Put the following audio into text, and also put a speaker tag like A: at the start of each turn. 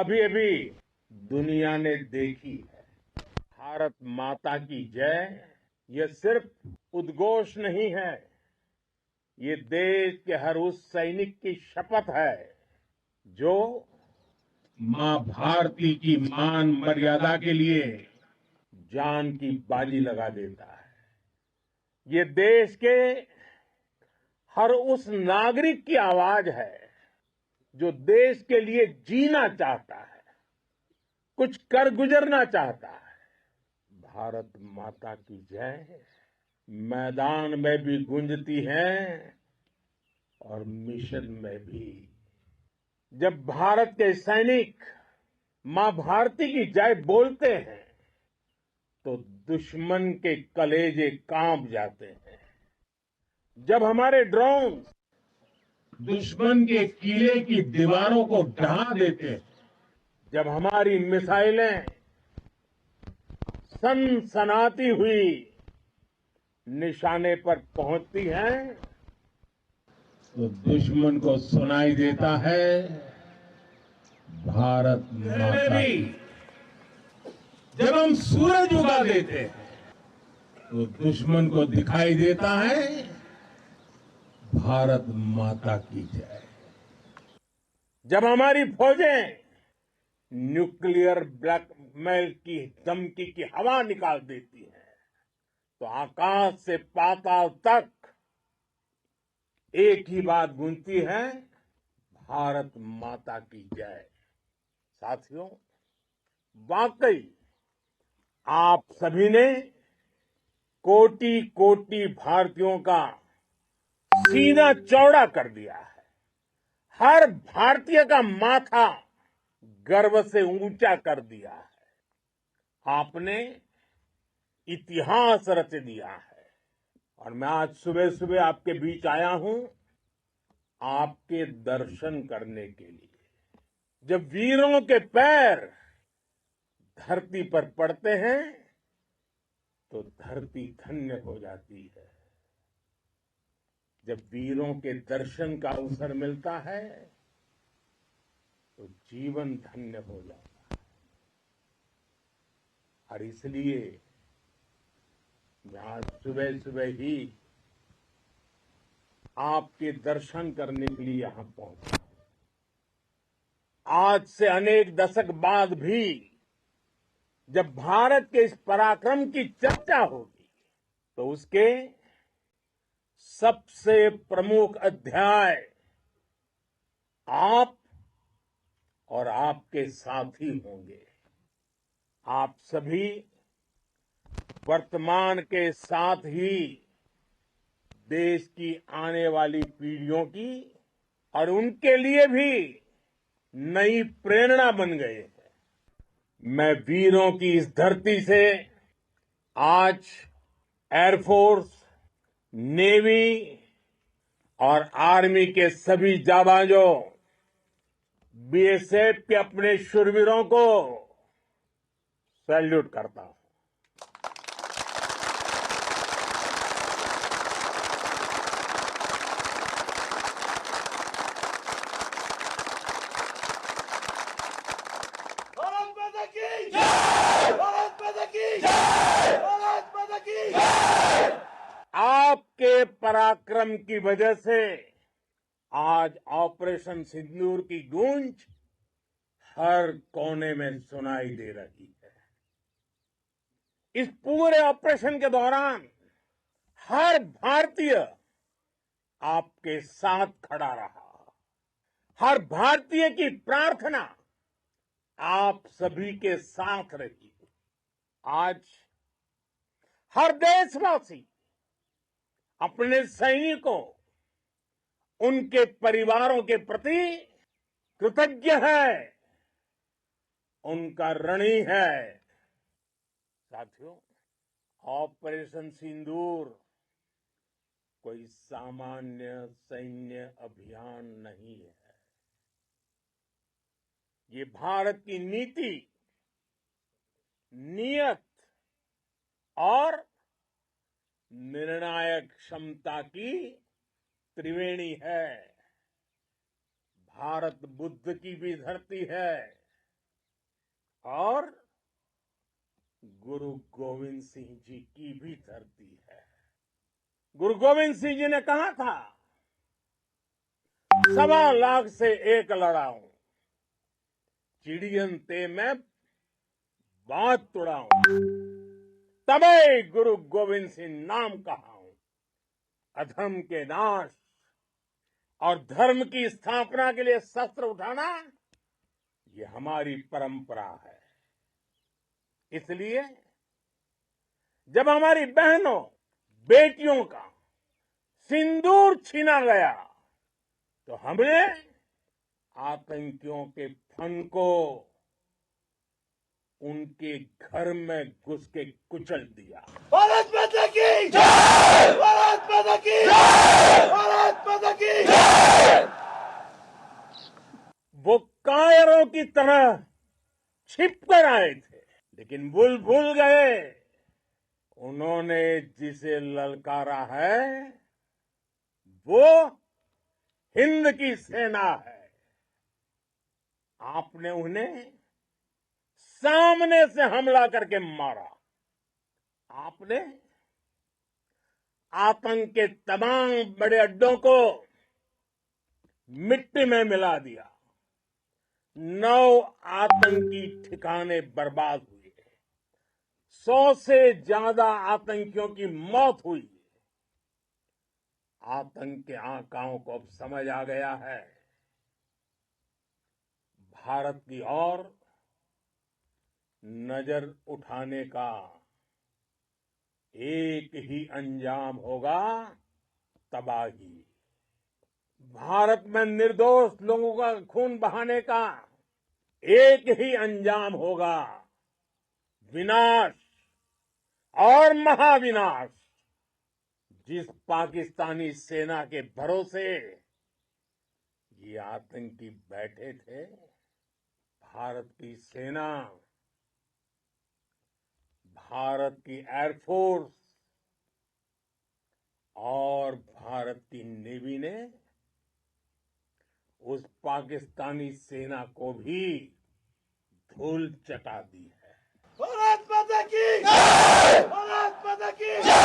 A: अभी अभी दुनिया ने देखी है। भारत माता की जय ये सिर्फ उद्घोष नहीं है, ये देश के हर उस सैनिक की शपथ है जो मां भारती की मान मर्यादा के लिए जान की बाजी लगा देता है। ये देश के हर उस नागरिक की आवाज है जो देश के लिए जीना चाहता है, कुछ कर गुजरना चाहता है। भारत माता की जय मैदान में भी गूंजती है और मिशन में भी। जब भारत के सैनिक मां भारती की जय बोलते हैं तो दुश्मन के कलेजे कांप जाते हैं। जब हमारे ड्रोन दुश्मन के किले की दीवारों को ढहा देते हैं, जब हमारी मिसाइलें सनसनाती हुई निशाने पर पहुंचती हैं तो दुश्मन को सुनाई देता है भारत माता की। जब हम सूरज उगा देते हैं तो दुश्मन को दिखाई देता है भारत माता की जय। जब हमारी फौजें न्यूक्लियर ब्लैकमेल की धमकी की हवा निकाल देती है तो आकाश से पाताल तक एक ही बात गूंजती है, भारत माता की जय। साथियों, वाकई आप सभी ने कोटि कोटि भारतीयों का सीना चौड़ा कर दिया है। हर भारतीय का माथा गर्व से ऊंचा कर दिया है। आपने इतिहास रच दिया है और मैं आज सुबह सुबह आपके बीच आया हूं आपके दर्शन करने के लिए। जब वीरों के पैर धरती पर पड़ते हैं तो धरती धन्य हो जाती है। जब वीरों के दर्शन का अवसर मिलता है तो जीवन धन्य हो जाता है। और इसलिए मैं आज सुबह सुबह ही आपके दर्शन करने के लिए यहां पहुंचा। आज से अनेक दशक बाद भी जब भारत के इस पराक्रम की चर्चा होगी तो उसके सबसे प्रमुख अध्याय आप और आपके साथी होंगे। आप सभी वर्तमान के साथ ही देश की आने वाली पीढ़ियों की और उनके लिए भी नई प्रेरणा बन गए हैं। मैं वीरों की इस धरती से आज एयरफोर्स, नेवी और आर्मी के सभी जाबाजों, बीएसएफ के अपने शूरवीरों को सैल्यूट करता हूं।
B: भारत माता की जय! भारत माता की जय! भारत माता की जय!
A: आपके पराक्रम की वजह से आज ऑपरेशन सिंदूर की गूंज हर कोने में सुनाई दे रही है। इस पूरे ऑपरेशन के दौरान हर भारतीय आपके साथ खड़ा रहा। हर भारतीय की प्रार्थना आप सभी के साथ रही। आज हर देशवासी अपने सैनिकों, उनके परिवारों के प्रति कृतज्ञ है, उनका ऋणी है। साथियों, ऑपरेशन सिंदूर कोई सामान्य सैन्य अभियान नहीं है। ये भारत की नीति, नियत और निर्णायक क्षमता की त्रिवेणी है। भारत बुद्ध की भी धरती है, और गुरु गोविंद सिंह जी की भी धरती है। गुरु गोविंद सिंह जी ने कहा था, 1.25 लाख से एक लड़ाऊं, चिड़ियन ते मैं बात तुड़ाऊं, तबे गुरु गोविंद सिंह नाम कहाऊं। अधर्म के नाश और धर्म की स्थापना के लिए शस्त्र उठाना, ये हमारी परंपरा है। इसलिए जब हमारी बहनों बेटियों का सिंदूर छीना गया, तो हमने आतंकियों के फन को उनके घर में घुस के कुचल दिया।
B: भारत माता की जय! भारत माता की जय! भारत माता की जय!
A: वो कायरों की तरह छिपकर आए थे, लेकिन भूल गए उन्होंने जिसे ललकारा है वो हिंद की सेना है। आपने उन्हें सामने से हमला करके मारा। आपने आतंक के तमाम बड़े अड्डों को मिट्टी में मिला दिया। 9 आतंकी ठिकाने बर्बाद हुए, 100 से ज्यादा आतंकियों की मौत हुई। आतंक के आकाओं को अब समझ आ गया है, भारत की ओर नजर उठाने का एक ही अंजाम होगा, तबाही। भारत में निर्दोष लोगों का खून बहाने का एक ही अंजाम होगा, विनाश और महाविनाश। जिस पाकिस्तानी सेना के भरोसे ये आतंकी बैठे थे, भारत की सेना, भारत की एयरफोर्स और भारत की नेवी ने उस पाकिस्तानी सेना को भी धूल चटा दी है।
B: भारत माता की जय! भारत माता की जय!